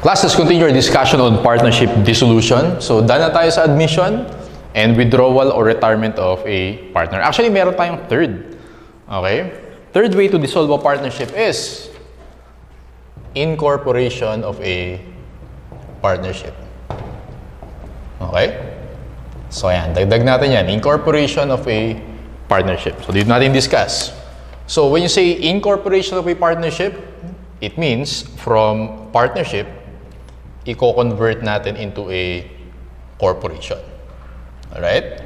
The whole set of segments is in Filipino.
Class, let's continue our discussion on partnership dissolution. So, done na tayo sa admission and withdrawal or retirement of a partner. Actually, meron tayong third. Okay? Third way to dissolve a partnership is incorporation of a partnership. Okay? So, ayan. Dagdag natin yan. Incorporation of a partnership. So, dito natin discuss. So, when you say incorporation of a partnership, it means from partnership, i-convert natin into a corporation. Alright?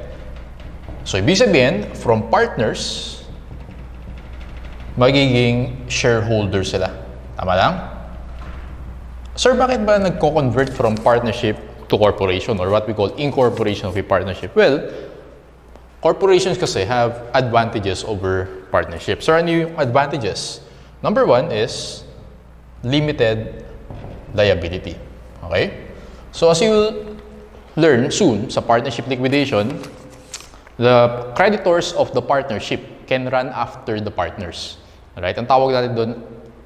So, ibig sabihin, from partners, magiging shareholder sila. Tama lang? Sir, bakit ba nagko-convert from partnership to corporation or what we call incorporation of a partnership? Well, corporations kasi have advantages over partnerships. So, ano yung advantages? Number one is limited liability. Okay? So, as you will learn soon sa partnership liquidation, the creditors of the partnership can run after the partners. Alright? Ang tawag natin doon,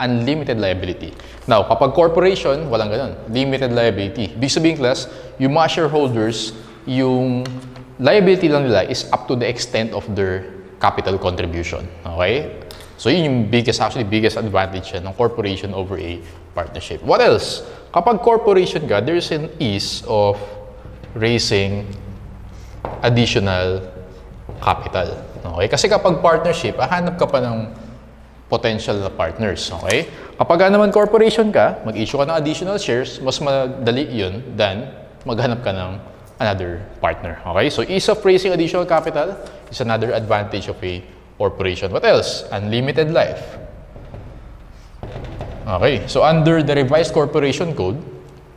unlimited liability. Now, kapag corporation, walang ganun. Limited liability. Ibig sabihin, class, yung mga shareholders, yung liability lang nila is up to the extent of their capital contribution. Okay? So, yun yung biggest advantage ng corporation over a partnership. What else? Kapag corporation ka, there's an ease of raising additional capital. Okay? Kasi kapag partnership, hanap ka pa ng potential na partners. Okay? Kapag naman corporation ka, mag-issue ka ng additional shares, mas madali yun than maghanap ka ng another partner. Okay? So, ease of raising additional capital is another advantage of a corporation. What else? Unlimited life. Okay, so under the revised corporation code,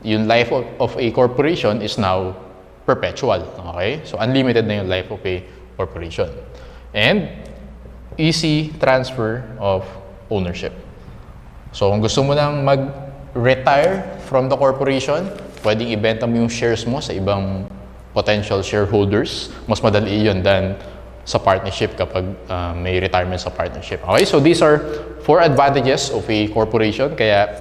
yung life of a corporation is now perpetual. Okay, so unlimited na yung life of a corporation. And easy transfer of ownership. So kung gusto mo nang mag-retire from the corporation, pwedeng ibenta mo yung shares mo sa ibang potential shareholders. Mas madali yun than sa partnership kapag may retirement sa partnership. Okay, so these are 4 advantages of a corporation. Kaya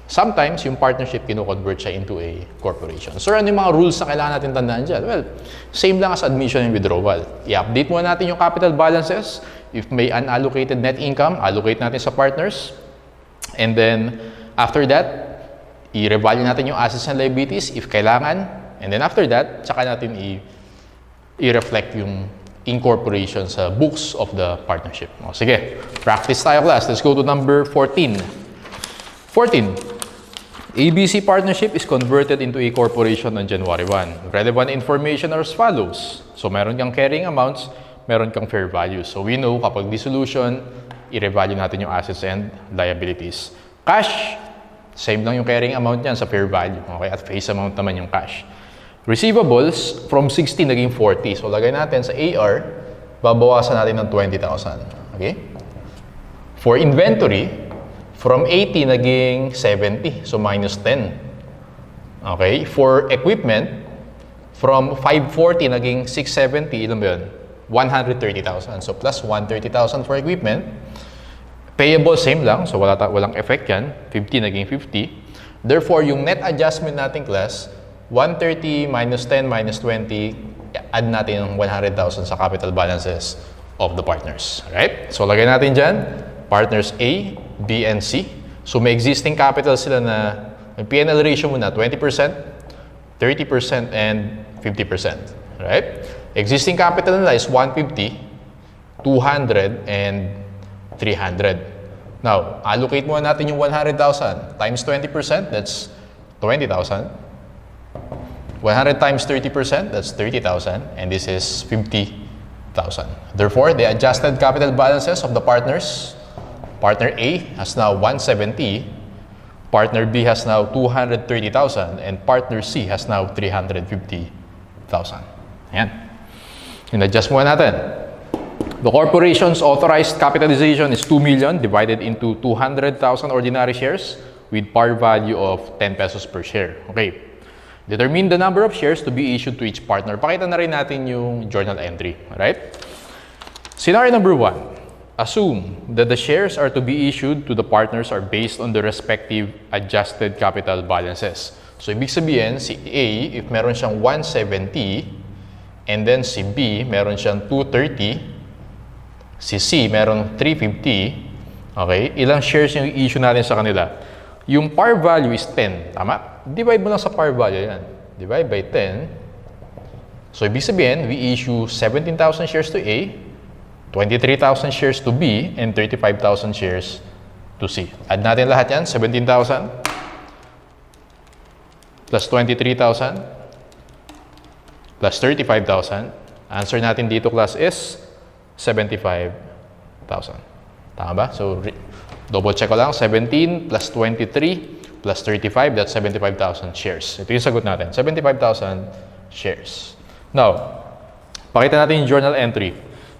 sometimes yung partnership kino-convert siya into a corporation. So ano yung mga rules na kailangan natin tandaan dyan? Well, same lang as admission and withdrawal. I-update muna natin yung capital balances. If may unallocated net income, allocate natin sa partners. And then after that, i-revalue natin yung assets and liabilities if kailangan. And then after that, tsaka natin i-reflect yung incorporation sa books of the partnership. O, sige, practice tayo, class. Let's go to number 14. 14. ABC partnership is converted into a corporation on January 1. Relevant information are as follows. So, meron kang carrying amounts, meron kang fair value. So, we know kapag dissolution, i-revalue natin yung assets and liabilities. Cash, same lang yung carrying amount niyan sa fair value. Okay? At face amount naman yung cash. Receivables, from 60 naging 40. So, lagay natin sa AR, babawasan natin ng 20,000. Okay? For inventory, from 80 naging 70. So, minus 10. Okay? For equipment, from 540 naging 670. Ilan ba yun? 130,000. So, plus 130,000 for equipment. Payable, same lang. So, walang effect yan. 50 naging 50. Therefore, yung net adjustment natin, class, 130 minus 10 minus 20, add natin yung 100,000 sa capital balances of the partners. Alright? So, lagay natin dyan, partners A, B, and C. So, may existing capital sila na, may P&L ratio muna, 20%, 30%, and 50%. Alright? Existing capital nila is 150, 200, and 300. Now, allocate muna natin yung 100,000 times 20%, that's 20,000. 100 times 30%, that's 30,000, and this is 50,000. Therefore, the adjusted capital balances of the partners, partner A has now 170, partner B has now 230,000, and partner C has now 350,000. Ayan. In-adjust muna natin. The corporation's authorized capitalization is 2 million divided into 200,000 ordinary shares with par value of 10 pesos per share. Okay. Determine the number of shares to be issued to each partner. Pakita na rin natin yung journal entry. Alright? Scenario number 1. assume that the shares are to be issued to the partners are based on the respective adjusted capital balances. So, ibig sabihin, si A, if meron siyang 170, and then si B, meron siyang 230, si C, meron 350, okay? Ilang shares yung i-issue natin sa kanila? Yung par value is 10, tama? Divide mo lang sa par value yan. Divide by 10. So, ibig sabihin, we issue 17,000 shares to A, 23,000 shares to B, and 35,000 shares to C. Add natin lahat yan, 17,000 plus 23,000 plus 35,000. Answer natin dito, class, is 75,000. Tama ba? So, double check ko lang, 17 plus 23 plus 35, that's 75,000 shares. Ito yung sagot natin, 75,000 shares. Now, pakita natin yung journal entry.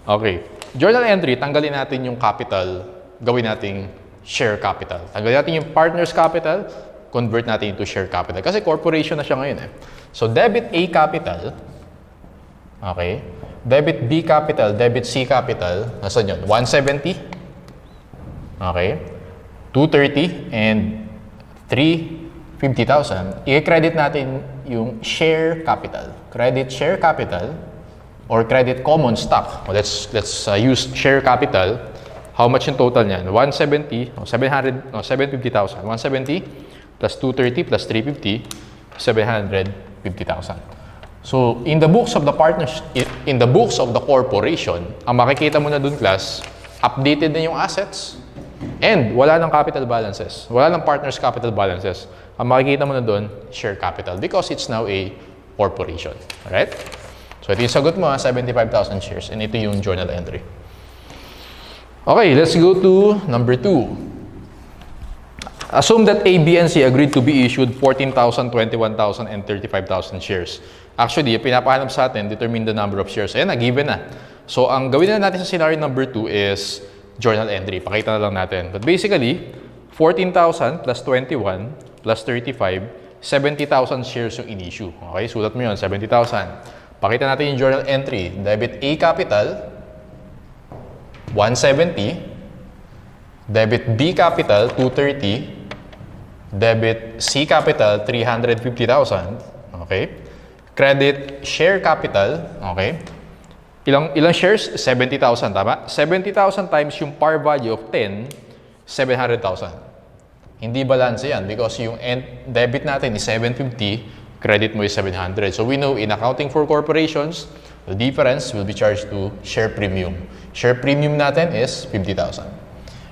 Okay. Journal entry, tanggalin natin yung capital, gawin nating share capital. Tanggalin natin yung partner's capital, convert natin into share capital. Kasi corporation na siya ngayon eh. So, debit A capital, okay, debit B capital, debit C capital, nasan yun? 170, okay, 230, and 350,000. I-credit natin yung share capital. Credit share capital, or credit common stock. Well, let's use share capital. How much in total niyan? 170, 750,000. 170 plus 230 plus 350, 750,000. So, in the books of the partners, in the books of the corporation, ang makikita mo na dun, class, updated na yung assets, and wala ng capital balances. Wala ng partners capital balances. Ang makikita mo na dun, share capital, because it's now a corporation. Alright? So, ito yung sagot mo, 75,000 shares. And ito yung journal entry. Okay, let's go to number 2. Assume that A, B, and C agreed to be issued 14,000, 21,000, and 35,000 shares. Actually, pinapahanap sa atin, determine the number of shares. Ayan na, given na. So, ang gawin na natin sa scenario number 2 is journal entry. Pakita na lang natin. But basically, 14,000 plus 21 plus 35, 70,000 shares yung in-issue. Okay, sulat mo yun, 70,000. Pakita natin yung journal entry. Debit A capital, 170. Debit B capital, 230. Debit C capital, 350,000. Okay. Credit share capital, okay. Ilang shares? 70,000, tama? 70,000 times yung par value of 10, 700,000. Hindi balance yan because yung debit natin is 750, credit mo is 700. So we know in accounting for corporations, the difference will be charged to share premium. Share premium natin is 50,000.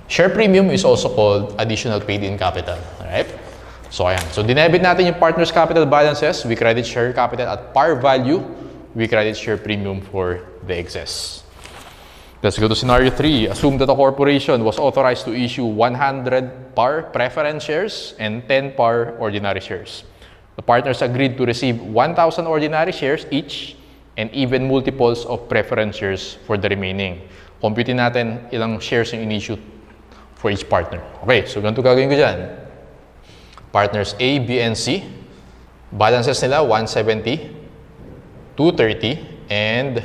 Share premium is also called additional paid-in capital. Alright? So ayan. So dinebit natin yung partner's capital balances. We credit share capital at par value. We credit share premium for the excess. Let's go to scenario 3. Assume that a corporation was authorized to issue 100 par preference shares and 10 par ordinary shares. The partners agreed to receive 1,000 ordinary shares each and even multiples of preference shares for the remaining. Computin natin ilang shares yung in-issue for each partner. Okay, so ganito gagawin ko dyan. Partners A, B, and C. Balances nila 170, 230, and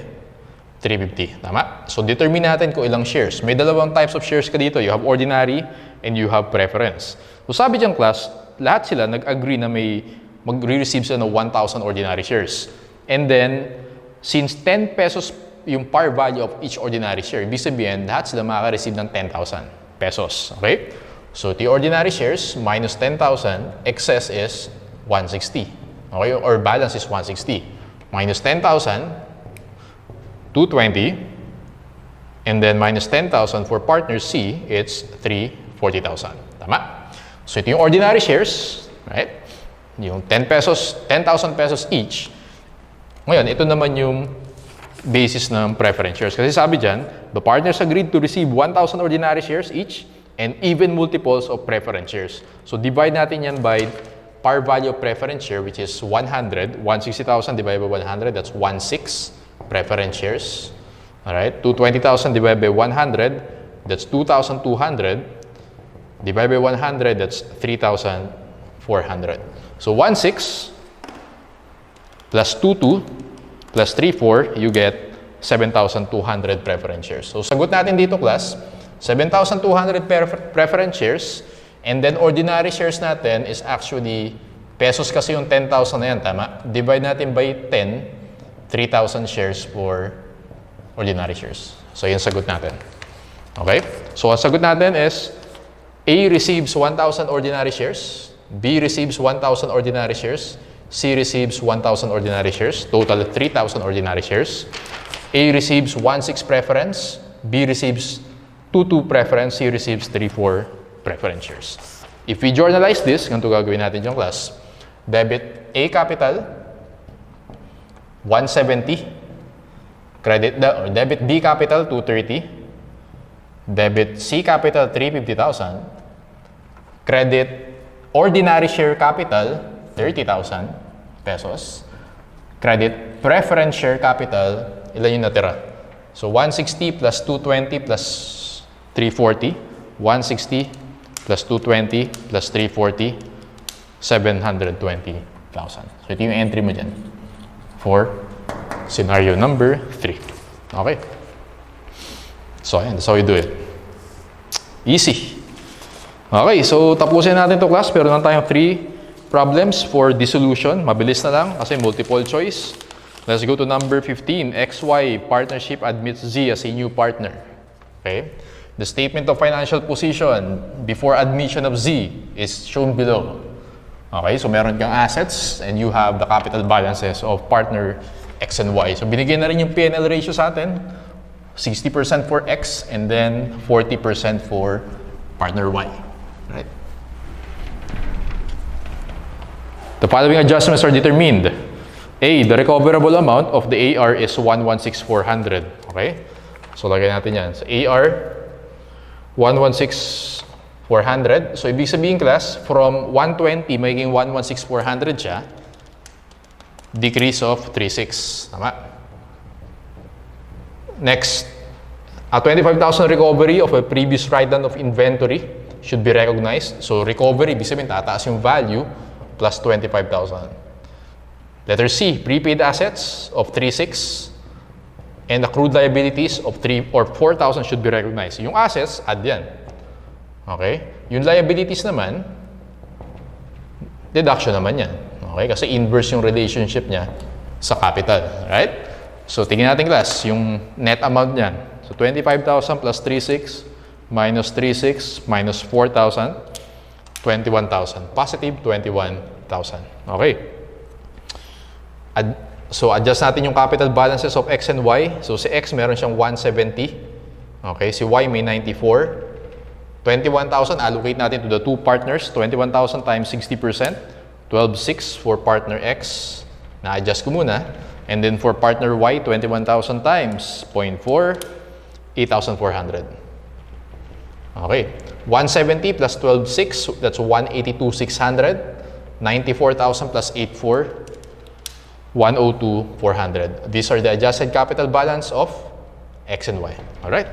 350. Tama? So determine natin kung ilang shares. May dalawang types of shares ka dito. You have ordinary and you have preference. So sabi dyan, class, lahat sila nag-agree na may mag-receive sila ng 1,000 ordinary shares. And then, since 10 pesos yung par value of each ordinary share, ibig sabihin, lahat sila makaka-receive ng 10,000 pesos. Okay? So, the ordinary shares minus 10,000, excess is 160. Okay? Or balance is 160. Minus 10,000, 220. And then, minus 10,000 for partner C, it's 340,000. Tama? So, ito yung ordinary shares. Right? Yung 10,000 pesos each. Ngayon, ito naman yung basis ng preference shares. Kasi sabi dyan, the partners agreed to receive 1,000 ordinary shares each and even multiples of preference shares. So, divide natin yan by par value of preference share, which is 100. 160,000 divided by 100, that's 16 preference shares. Alright? 220,000 divided by 100, that's 2,200. Divided by 100, that's 3,400. So 16 plus 22 plus 34, you get 7,200 preference shares. So, sagot natin dito, class, 7,200 preference shares, and then ordinary shares natin is actually, pesos kasi yung 10,000 na yan, tama? Divide natin by 10, 3,000 shares for ordinary shares. So, yun sagot natin. Okay? So, ang sagot natin is, A receives 1,000 ordinary shares, B receives 1,000 ordinary shares, C receives 1,000 ordinary shares, total 3,000 ordinary shares. A receives 1,6 preference, B receives 2,2 preference, C receives 3,4 preference shares. If we journalize this, ganito gagawin natin yung class. Debit A capital, 170. Debit B capital, 230. Debit C capital, 350,000. Credit ordinary share capital, 30,000 pesos. Credit preference share capital, ilan yung natira? So, 160 plus 220 plus 340. 160 plus 220 plus 340, 720,000. So, ito yung entry mo dyan for scenario number 3. Okay? So, ayan, that's how we do it. Easy. Okay, so tapusin natin to class. Pero lang tayong 3 problems for dissolution. Mabilis na lang kasi multiple choice. Let's go to number 15. XY partnership admits Z as a new partner. Okay? The statement of financial position before admission of Z is shown below. Okay, so meron kang assets and you have the capital balances of partner X and Y. So binigyan na rin yung P&L ratio sa atin. 60% for X and then 40% for partner Y. Right? The following adjustments are determined. A, the recoverable amount of the AR is 116,400. Okay? So lagay natin yan. So AR 116,400. So ibig sabihin class, from 120 magiging 116,400 siya. Decrease of 36. Tama? Next, a 25,000 recovery of a previous write-down of inventory should be recognized. So, recovery, ibig sabihin, tataas yung value plus 25,000. Letter C, prepaid assets of 3,600 and accrued liabilities of 3 or 4,000 should be recognized. Yung assets, add yan. Okay? Yung liabilities naman, deduction naman yan. Okay? Kasi inverse yung relationship niya sa capital. Right? So, tingnan natin class, yung net amount niyan. So, 25,000 plus 3,600 minus 3,600 minus 4,000, 21,000. Positive 21,000. Okay. So, adjust natin yung capital balances of X and Y. So, si X meron siyang 170. Okay. Si Y may 94. 21,000, allocate natin to the two partners. 21,000 times 60%. 12,600 for partner X. Na-adjust ko muna. And then for partner Y, 21,000 times 0.4, 8,400. Okay. 170 plus 12,600, that's 182,600. 94,000 plus 84, 102,400. These are the adjusted capital balance of X and Y. Alright.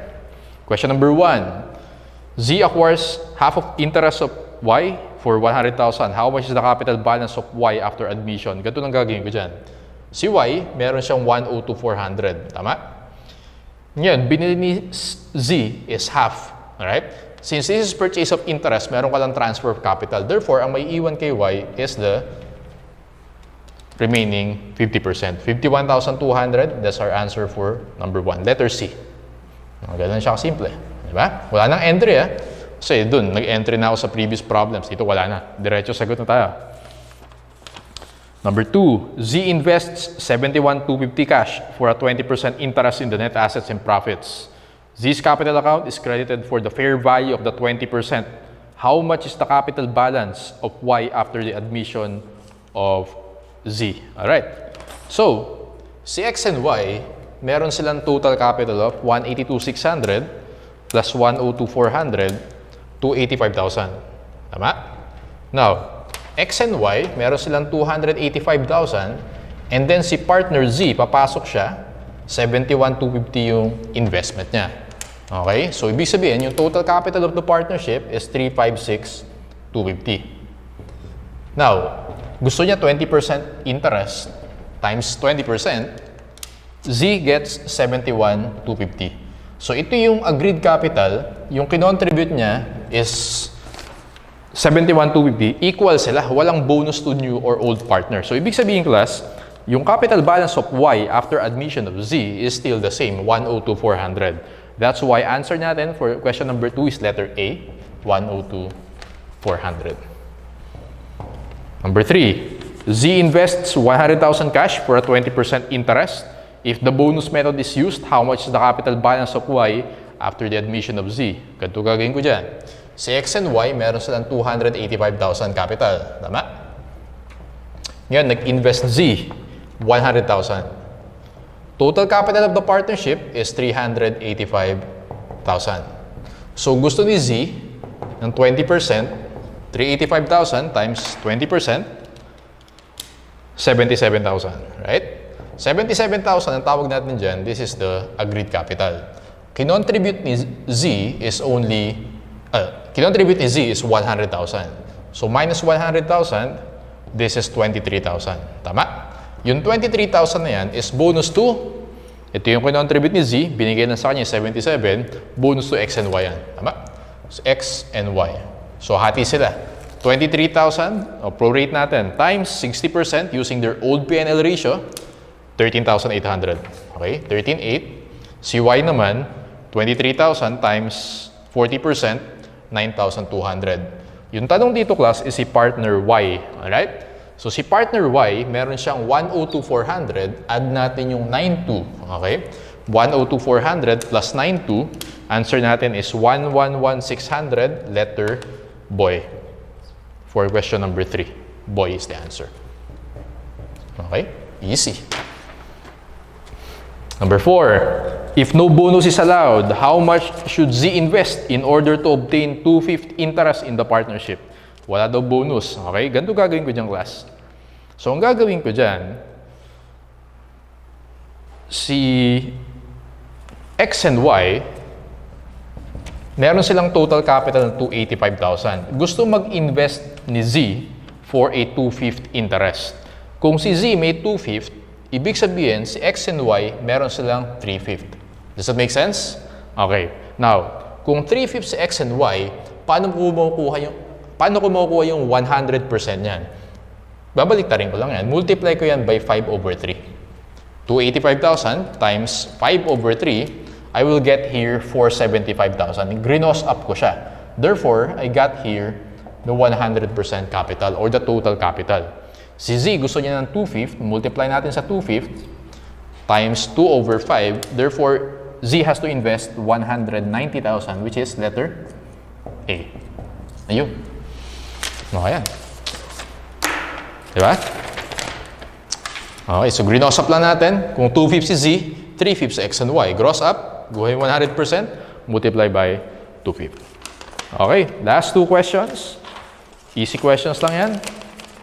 Question number 1. Z acquires half of interest of Y for 100,000. How much is the capital balance of Y after admission? Ganito nang gagawin ko dyan. Si Y, meron siyang 102,400. Tama? Ngayon, binili ni Z is half. Alright? Since this is purchase of interest, meron ka lang transfer of capital. Therefore, ang may iwan kay Y is the remaining 50%. 51,200. That's our answer for number 1. Letter C. Ganun siya kasimple. Diba? Wala nang entry Kasi dun, nag-entry na ako sa previous problems. Dito wala na. Diretso sagot na tayo. Number 2, Z invests 71,250 cash for a 20% interest in the net assets and profits. Z's capital account is credited for the fair value of the 20%. How much is the capital balance of Y after the admission of Z? Alright. So, si X and Y, meron silang total capital of 182,600 plus 102,400, 285,000. Tama? Now, X and Y, meron silang 285,000 and then si partner Z, papasok siya, 71,250 yung investment niya. Okay? So, ibig sabihin, yung total capital of the partnership is 356,250. Now, gusto niya 20% interest times 20%, Z gets 71,250. So ito yung agreed capital, yung kinontribute niya is 71,250, equal sila, walang bonus to new or old partner. So ibig sabihin class, yung capital balance of Y after admission of Z is still the same, 102,400. That's why answer natin for question number 2 is letter A, 102,400. Number 3, Z invests 100,000 cash for a 20% interest. If the bonus method is used, how much is the capital balance of Y after the admission of Z? Ganito gagawin ko dyan. Si X and Y, meron silang 285,000 capital. Tama? Ngayon, nag-invest Z, 100,000. Total capital of the partnership is 385,000. So, gusto ni Z ng 20%, 385,000 times 20%, 77,000. Right? 77,000 ang tawag natin dyan, this is the agreed capital. Kinontribute ni Z is 100,000. So minus 100,000, this is 23,000. Tama? Yung 23,000 na yan is bonus to, ito yung kinontribute ni Z, binigay na sa kanya 77, bonus to X and Y yan. Tama? So X and Y. So hati sila. 23,000, o prorate natin, times 60% using their old P&L ratio, 13,800. Okay? 13,800. Si Y naman, 23,000 times 40%, 9,200. Yung tanong dito, class, is si partner Y. Alright? So, si partner Y, meron siyang 102,400. Add natin yung 92. Okay? 102,400 plus 92. Answer natin is 111,600. Letter boy. For question number 3. Boy is the answer. Okay? Easy. Number 4, if no bonus is allowed, how much should Z invest in order to obtain 2/5 interest in the partnership? Wala daw bonus. Okay? Ganito gagawin ko dyan, class. So, ang gagawin ko dyan, si X and Y, meron silang total capital ng 285,000. Gusto mag-invest ni Z for a 2/5 interest. Kung si Z may 2/5, ibig sabihin, si X and Y, meron silang 3/5. Does that make sense? Okay. Now, kung 3/5 si X and Y, paano ko makukuha yung 100% niyan? Babaliktarin ko lang yan. Multiply ko yan by 5/3. 285,000 times 5/3, I will get here 475,000. Grinos up ko siya. Therefore, I got here the 100% capital or the total capital. Si Z gusto niya ng 2/5, multiply natin sa 2/5 times 2/5. Therefore, Z has to invest 190,000, which is letter A. Ayun. Okay yan. Diba? Okay, so gross up lang natin. Kung 2/5 si Z, 3/5 si X and Y. Gross up, guhin 100%, multiply by 2/5. Okay, last 2 questions. Easy questions lang yan.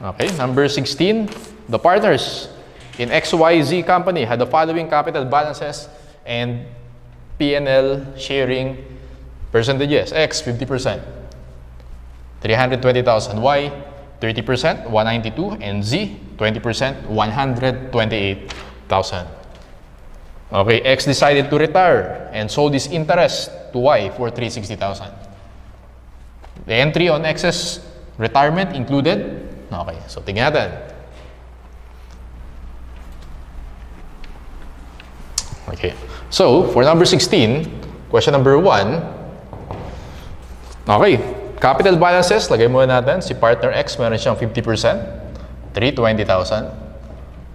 Okay, number 16, the partners in XYZ company had the following capital balances and P&L sharing percentages. X, 50%, 320,000. Y, 30%, 192. And Z, 20%, 128,000. Okay, X decided to retire and sold his interest to Y for 360,000. The entry on X's retirement included. Okay, so tingnan natin. Okay, so for number 16, question number 1. Okay, capital balances, lagay muna natin. Si partner X, meron siyang 50%, 320,000.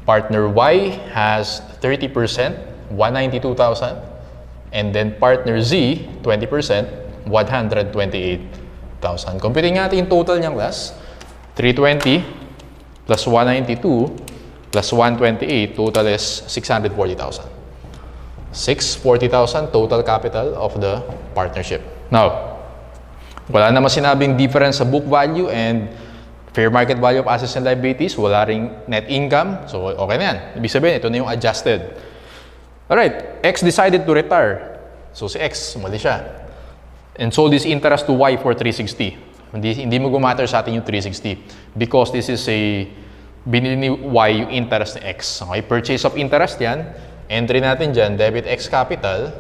Partner Y has 30%, 192,000. And then partner Z, 20%, 128,000. Computing natin yung total niyang class. 320 plus 192 plus 128, total is 640,000. 640,000 total capital of the partnership. Now, wala naman sinabing difference sa book value and fair market value of assets and liabilities. Wala ring net income. So, okay na yan. Ibig sabihin, ito na yung adjusted. Alright, X decided to retire. So, si X, mali siya. And sold his interest to Y for 360. Hindi mo gumatter sa atin yung 360 because this is a binili ni Y yung interest ni X. Okay, purchase of interest yan. Entry natin dyan, debit X capital,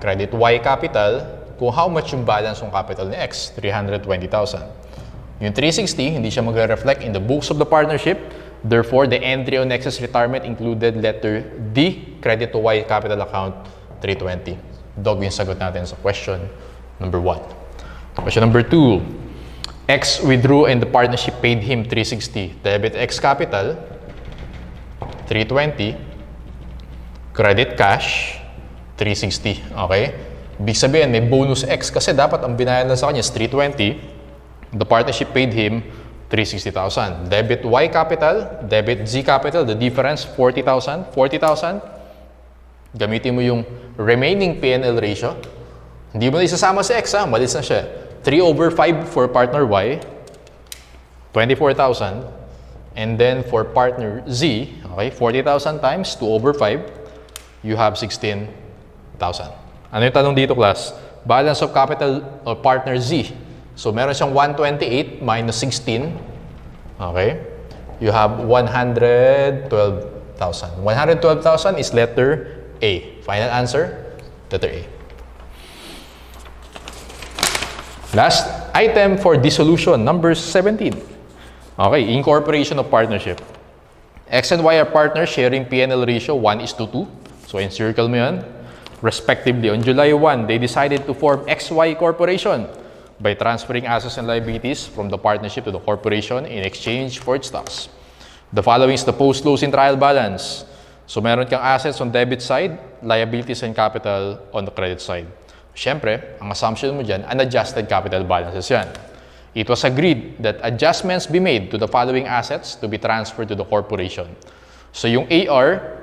credit Y capital, kung how much yung balance ng capital ni X, 320,000. Yung 360, hindi siya magre-reflect in the books of the partnership. Therefore, the entry on excess retirement included letter D, credit to Y capital account, 320. Dog yung sagot natin sa question number 1. Question number 2. X withdrew and the partnership paid him 360. Debit X capital, 320. Credit cash, 360. Okay? Ibig sabihin, may bonus X kasi dapat ang binayan lang sa kanya is 320. The partnership paid him 360,000. Debit Y capital, debit Z capital, the difference 40,000. 40,000. Gamitin mo yung remaining P&L ratio. Hindi mo na isasama si X, malis na siya. 3/5 for partner Y, 24,000. And then for partner Z, okay, 40,000 times 2/5, you have 16,000. Ano yung tanong dito, class? Balance of capital of partner Z. So, meron siyang 128 minus 16. Okay? You have 112,000. 112,000 is letter A. Final answer, letter A. Last item for dissolution, number 17. Okay, incorporation of partnership. X and Y are partners sharing P&L ratio 1:2. So, encircle mo yan. Respectively, on July 1, they decided to form XY Corporation by transferring assets and liabilities from the partnership to the corporation in exchange for its stocks. The following is the post-closing trial balance. So, meron kang assets on debit side, liabilities and capital on the credit side. Siyempre, ang assumption mo dyan, unadjusted capital balances yan. It was agreed that adjustments be made to the following assets to be transferred to the corporation. So, yung AR,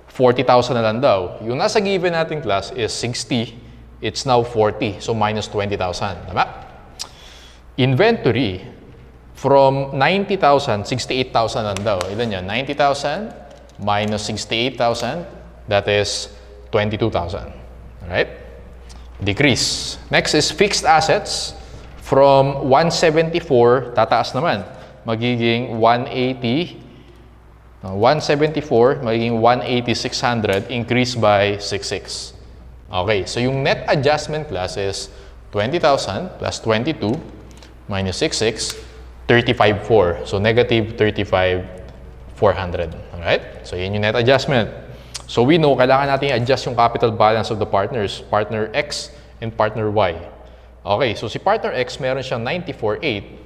40,000 na lang daw. Yung nasa given nating class is 60. It's now 40. So, minus 20,000. Tama? Inventory, from 90,000, 68,000 lang daw. Ilan yan? 90,000 minus 68,000. That is 22,000. Alright? Decrease. Next is fixed assets. From 174, tataas naman. Magiging 180. 174, magiging 180,600, increase by 66. Okay, so yung net adjustment class is 20,000 plus 22 minus 66, 35,400. So negative 35,400. Alright? So yun yung net adjustment. So we know, kailangan natin i-adjust yung capital balance of the partners, partner X and partner Y. Okay, so si partner X meron siyang 94,800.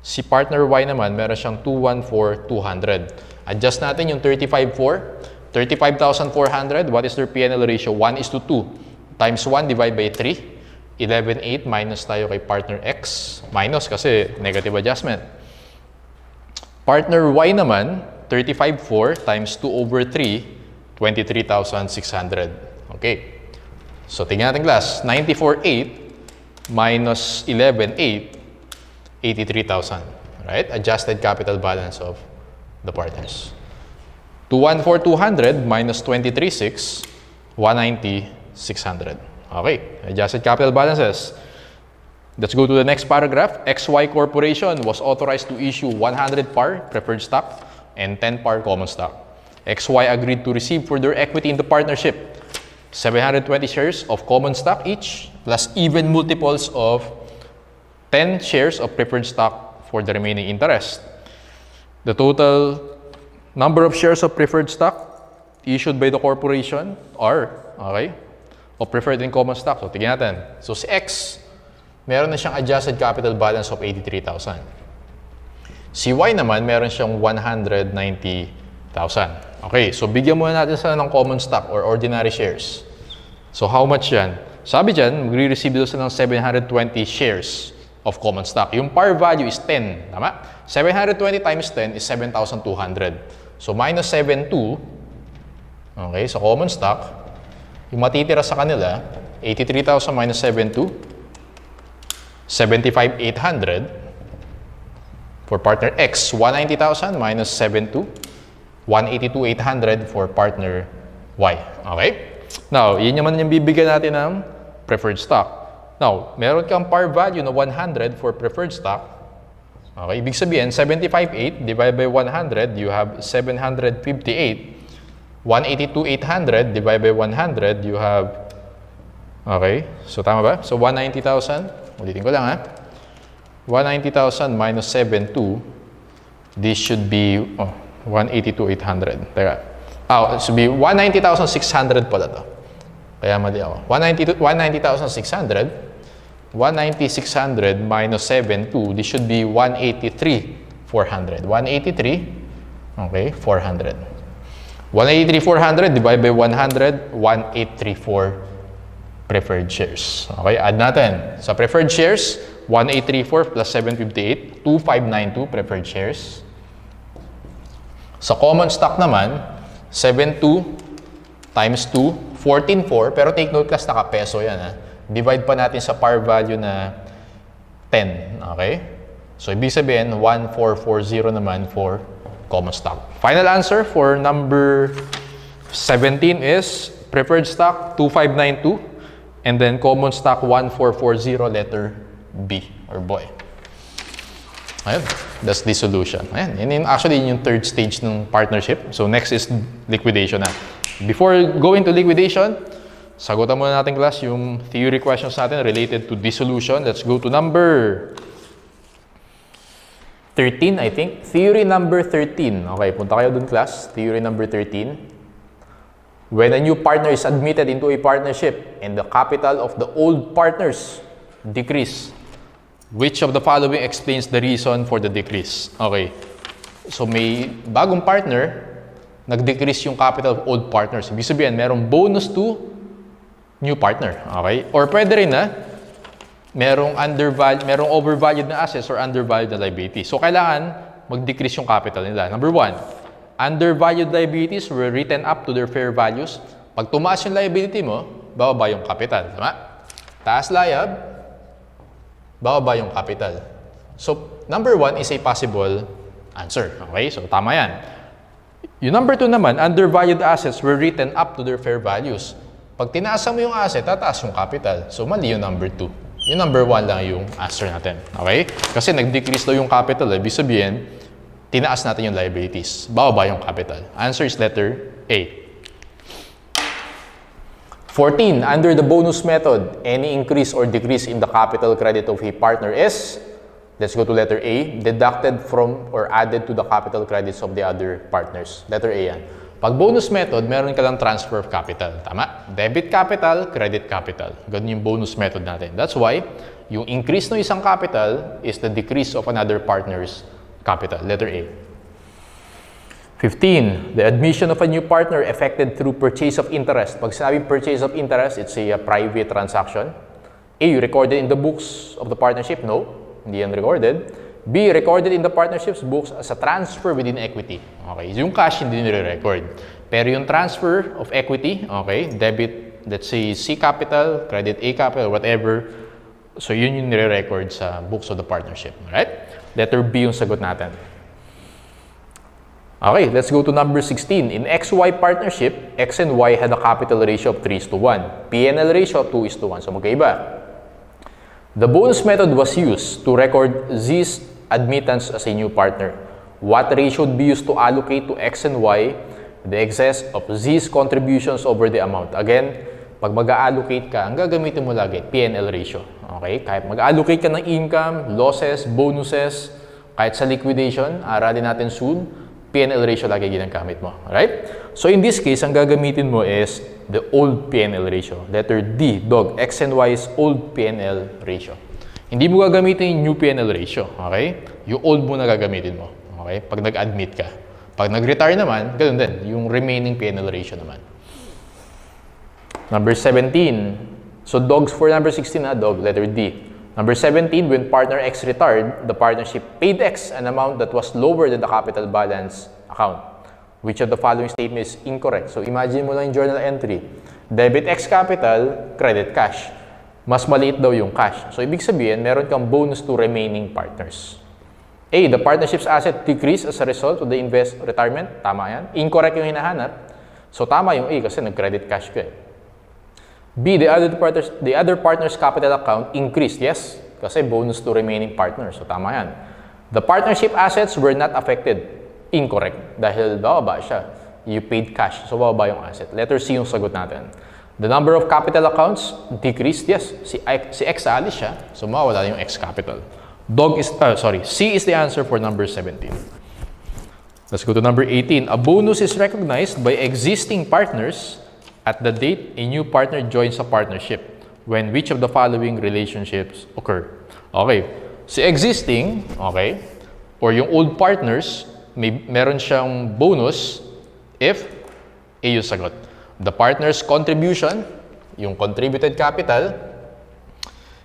Si partner Y naman meron siyang 214,200. Adjust natin yung 35,400. 35,400, what is their P&L ratio? 1:2. Times 1 divide by 3. 11,800 minus tayo kay partner X. Minus kasi negative adjustment. Partner Y naman, 35,400 times 2/3. 23,600. Okay. So, tingnan natin class. 94,800 minus 11,800, 83,000. Right? Adjusted capital balance of the partners. 214,200 minus 23,600, 190,600. Okay. Adjusted capital balances. Let's go to the next paragraph. XY Corporation was authorized to issue 100 par preferred stock and 10 par common stock. XY agreed to receive for their equity in the partnership 720 shares of common stock each plus even multiples of 10 shares of preferred stock for the remaining interest. The total number of shares of preferred stock issued by the corporation are, okay, of preferred and common stock. So, tignan natin. So, si X, meron na siyang adjusted capital balance of 83,000. Si Y naman, meron siyang 190,000. Okay, so bigyan muna natin sila ng common stock or ordinary shares. So how much yan? Sabi dyan, magre-receive dito sila ng 720 shares of common stock. Yung par value is 10, tama? 720 times 10 is 7,200. So minus 72, okay, so common stock, yung matitira sa kanila, 83,000 minus 72, 75,800. For partner X, 190,000 minus 72, 182,800 for partner Y. Okay? Now, yun naman yung bibigyan natin ng preferred stock. Now, meron kang par value na 100 for preferred stock. Okay? Ibig sabihin, 75,800 divided by 100, you have 758. 182,800 divided by 100, you have, okay, so tama ba? So 190,000, ulitin ko lang ha. 190,000 minus 72, this should be 182,800. Teka. It should be 190,600 pala to. Kaya mali ako. 190,600. 190,600 minus 72, this should be 183,400. 183, okay, 400. 183,400 divided by 100, 1,834 preferred shares. Okay, add natin. Sa preferred shares, 1,834 plus 758, 2,592 preferred shares. Sa common stock naman, 72 times 2, 14,4. Pero take note class, naka-peso yan ha. Divide pa natin sa par value na 10. Okay? So, ibig sabihin, 1,440 naman for common stock. Final answer for number 17 is preferred stock 2,592 and then common stock 1,440, letter B or boy. Ayun, that's the solution. Ayan, yun actually yung third stage ng partnership. So next is liquidation na. Before going to liquidation, sagutan muna natin class yung theory questions natin related to dissolution. Let's go to number 13, I think. Theory number 13. Okay, punta kayo dun class. Theory number 13. When a new partner is admitted into a partnership and the capital of the old partners decrease, which of the following explains the reason for the decrease? Okay. So may bagong partner, nag-decrease yung capital of old partners. Ibig sabihin, merong bonus to new partner. Okay? Or pwede rin na, merong overvalued na assets or undervalued na liability. So kailangan mag-decrease yung capital nila. Number one, undervalued liabilities were written up to their fair values. Pag tumaas yung liability mo, bababa yung capital. Tama? Taas liab, bababa yung capital. So, number one is a possible answer. Okay? So, tama yan. Yung number two naman, undervalued assets were written up to their fair values. Pag tinaasan mo yung asset, tataas yung capital. So, mali yung number two. Yung number one lang yung answer natin. Okay? Kasi nag-decrease daw yung capital. Ibig sabihin, tinaas natin yung liabilities. Bababa yung capital. Answer is letter A. 14. Under the bonus method, any increase or decrease in the capital credit of a partner is, let's go to letter A, deducted from or added to the capital credits of the other partners. Letter A yan. Pag bonus method, meron ka lang transfer of capital. Tama? Debit capital, credit capital. Ganun yung bonus method natin. That's why, yung increase ng isang capital is the decrease of another partner's capital. Letter A. 15. The admission of a new partner effected through purchase of interest. Pag sinabing purchase of interest, it's a private transaction. A. Recorded in the books of the partnership? No. Hindi yan recorded. B. Recorded in the partnership's books as a transfer within equity. Okay. Yung cash hindi nire-record. Pero yung transfer of equity, okay, debit, let's say C capital, credit A capital, whatever. So yun yung nire-record sa books of the partnership. Alright? Letter B yung sagot natin. Okay, let's go to number 16. In XY partnership, X and Y had a capital ratio of 3:1. P&L ratio of 2:1. So magkaiba. The bonus method was used to record Z's admittance as a new partner. What ratio would be used to allocate to X and Y the excess of Z's contributions over the amount? Again, pag mag-allocate ka, ang gagamitin mo lagi, P&L ratio. Okay? Kahit mag-allocate ka ng income, losses, bonuses, kahit sa liquidation, aralin natin soon, P&L ratio lagi ginagamit mo. Alright? So in this case, ang gagamitin mo is the old P&L ratio. Letter D, dog. X and Y's old P&L ratio. Hindi mo gagamitin yung new P&L ratio. Okay? Yung old mo na gagamitin mo. Okay? Pag nag-admit ka. Pag nag-retire naman, ganoon din. Yung remaining P&L ratio naman. Number 17. So dogs for number 16 na, dog. Letter D. Number 17, when partner X retired, the partnership paid X an amount that was lower than the capital balance account. Which of the following statement is incorrect? So imagine mo lang yung journal entry. Debit X capital, credit cash. Mas maliit daw yung cash. So ibig sabihin, meron kang bonus to remaining partners. A, the partnership's asset decreased as a result of the retirement. Tama yan. Incorrect yung hinahanap. So tama yung A kasi nag-credit cash ka eh. B, the other partner's capital account increased. Yes, kasi bonus to remaining partners. So, tama yan. The partnership assets were not affected. Incorrect. Dahil bababa siya. You paid cash. So, bababa yung asset. Letter C yung sagot natin. The number of capital accounts decreased. Yes, si X alis siya. So, mawawala yung X capital. C is the answer for number 17. Let's go to number 18. A bonus is recognized by existing partners at the date a new partner joins a partnership when which of the following relationships occur. Okay. Si existing, okay, or yung old partners, meron siyang bonus if A yung sagot. The partner's contribution, yung contributed capital,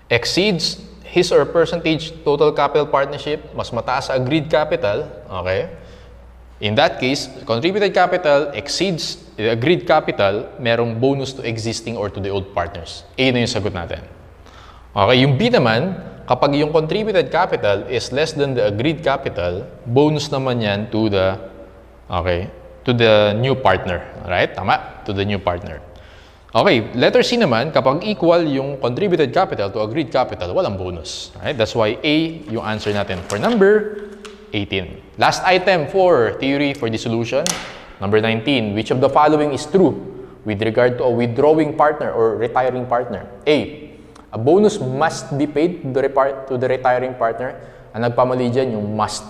exceeds his or percentage total capital partnership, mas mataas sa agreed capital, okay? In that case, contributed capital exceeds the agreed capital, merong bonus to existing or to the old partners. A na yung sagot natin. Okay, yung B naman, kapag yung contributed capital is less than the agreed capital, bonus naman yan to the, okay, to the new partner. Alright? Tama? To the new partner. Okay, letter C naman, kapag equal yung contributed capital to agreed capital, walang bonus. Alright? That's why A yung answer natin for number 18. Last item for theory for dissolution. Number 19, which of the following is true with regard to a withdrawing partner or retiring partner? A bonus must be paid to the retiring partner. Ang nagpamali dyan yung must.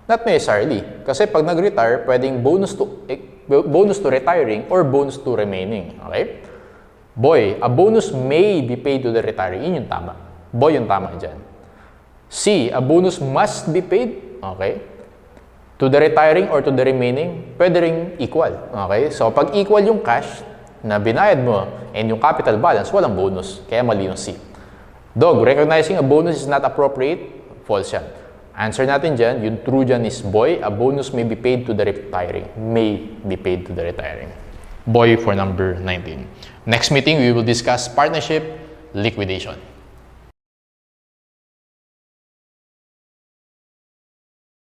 Not necessarily. Kasi pag nag-retire, pwedeng bonus to retiring or bonus to remaining. Okay? Boy, a bonus may be paid to the retiring. Yun yung tama. Boy yung tama dyan. C, a bonus must be paid, okay, to the retiring or to the remaining, pwede ring equal. Okay? So, pag equal yung cash na binayad mo and yung capital balance, walang bonus. Kaya mali yung C. Dog, recognizing a bonus is not appropriate, false yan. Answer natin dyan, yung true dyan is boy, a bonus may be paid to the retiring. May be paid to the retiring. Boy for number 19. Next meeting, we will discuss partnership liquidation.